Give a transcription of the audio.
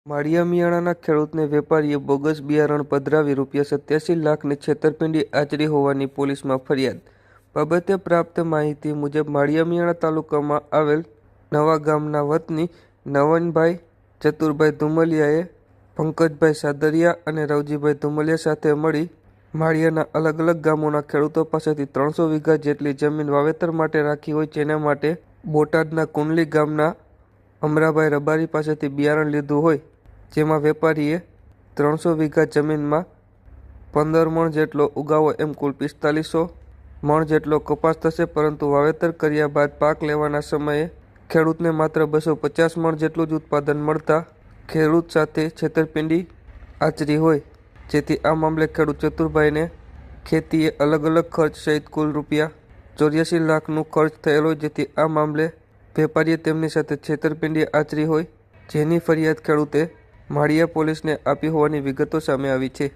માળિયા મિયાણાના ખેડૂતને વેપારીએ બોગસ બિયારણ પધરાવી ₹87 લાખની છેતરપિંડી આચરી હોવાની પોલીસમાં ફરિયાદ. બાબતે પ્રાપ્ત માહિતી મુજબ માળિયા મિયાણા તાલુકામાં આવેલ નવા ગામના વતની નવનભાઈ ચતુરભાઈ ધુમલિયાએ પંકજભાઈ સાદરિયા અને રવજીભાઈ ધુમલિયા સાથે મળી માળિયાના અલગ અલગ ગામોના ખેડૂતો પાસેથી 300 વીઘા જેટલી જમીન વાવેતર માટે રાખી હોય, જેના માટે બોટાદના કુંડલી ગામના અમરાભાઈ રબારી પાસેથી બિયારણ લીધું હોય, જેમાં વેપારીએ 300 વીઘા જમીનમાં 15 મણ જેટલો ઉગાવો એમ કુલ 4500 મણ જેટલો કપાસ થશે, પરંતુ વાવેતર કર્યા બાદ પાક લેવાના સમયે ખેડૂતને માત્ર 250 મણ જેટલું જ ઉત્પાદન મળતા ખેડૂત સાથે છેતરપિંડી આચરી હોય, જેથી આ મામલે ખેડૂત ચતુરભાઈને ખેતીએ અલગ અલગ ખર્ચ સહિત કુલ ₹84 લાખનું ખર્ચ થયેલ હોય, જેથી આ મામલે વેપારીએ તેમની સાથે છેતરપિંડી આચરી હોય, જેની ફરિયાદ ખેડૂતે માળિયા પોલીસને આપી હોવાની વિગતો સામે આવી છે.